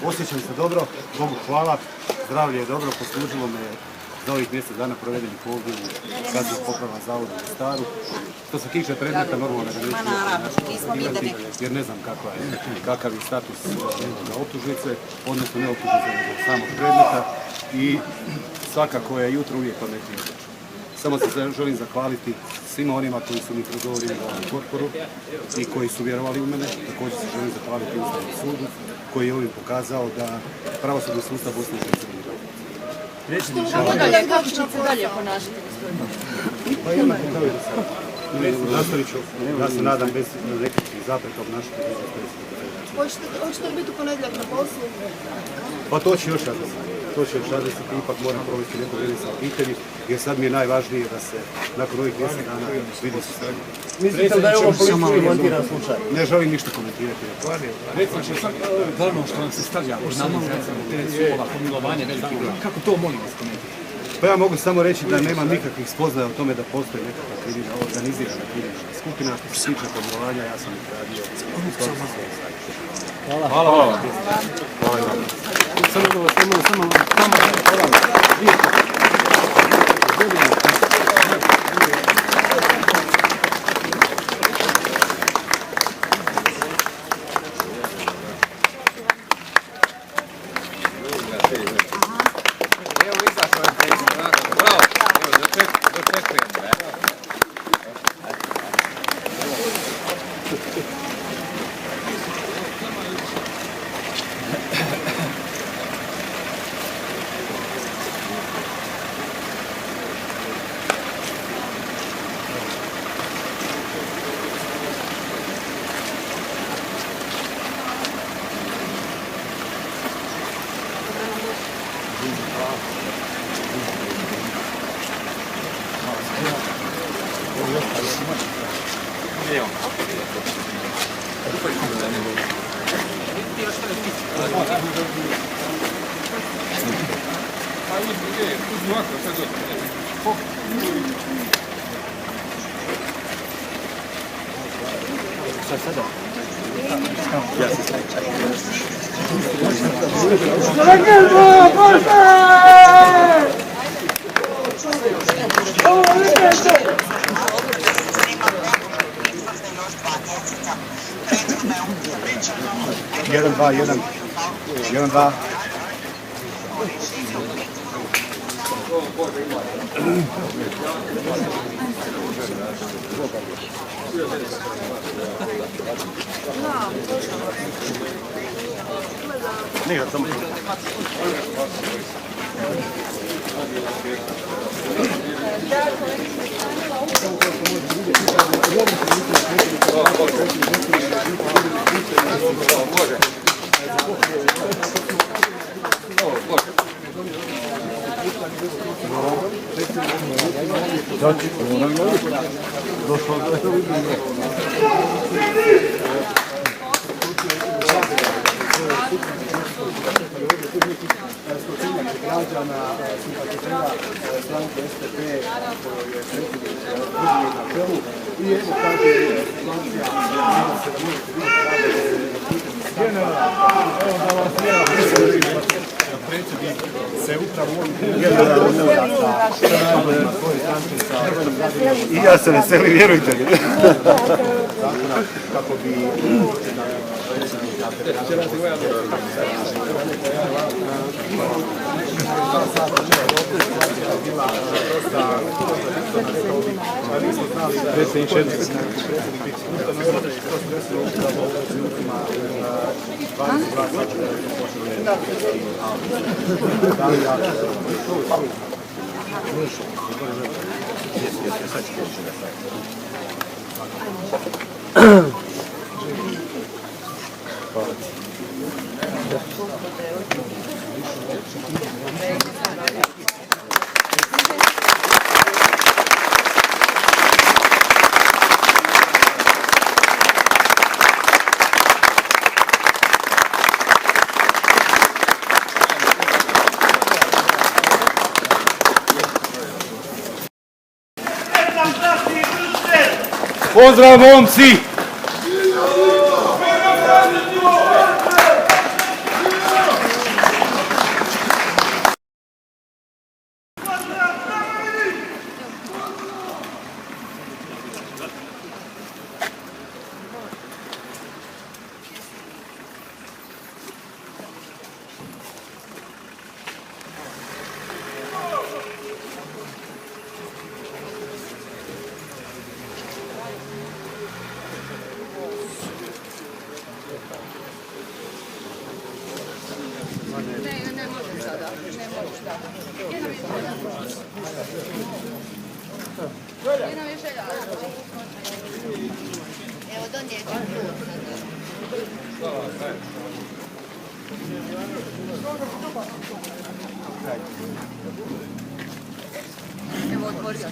Osjećam se dobro, Bogu hvala, zdravlje je dobro, poslužilo me za ovih mjesec dana provedenih ovdje u Kaznenom popravnom zavodu u Staru. Što se tiče predmeta, normalno da neću napisati, jer ne znam kakav je status optužnice, odnosno ne optužnice, nego samog predmeta i svakako je jutro uvijek pametnije. Samo se želim zahvaliti svima onima koji su mi kroz ovo vrijeme dali potporu i koji su vjerovali u mene. Također se želim zahvaliti Ustavnom sudu koji je ovim pokazao da pravosudni sustav Bosne i Hercegovine. Kako ćete se dalje ponašati, gospodine? Pa imam kao i do sada. Nastavit ću, ja se nadam, bez nekakvih zapreka obnašati. Hoćete li biti u ponedjeljak na poslu? Pa to će još razmisliti, ipak moram provesti neko vrijeme sa obitelji, jer sad mi je najvažnije da se nakon ovih mjesec dana vidi se sve. Mislite da je ovo politički montiran slučaj? Ne želim ništa komentirati. Recimo, glavno što nam se stavlja u namaznicu, te su ova pomilovanje, kako to molim vas komentirati? Pa ja mogu samo reći da nemam nikakvih spoznaja o tome da postoji nekakva organizirana kriminalna skupina. Što se tiče pomilovanja, ja sam ih radio. Hvala. Hvala. Jedan, dva. Nikad, samo građana, simpatizera stranke SDP kojoj je predsjednik na čelu i evo kaže situacija da se da možete vidjeti evo da vas da predsjednik se upravo u ovom i ja se veselim, vjerujte mi. Kako bi Pozdrav momci! Ne može sada. Ne može da. Jedna mi je želja. Evo donijeću. Evo otvorio.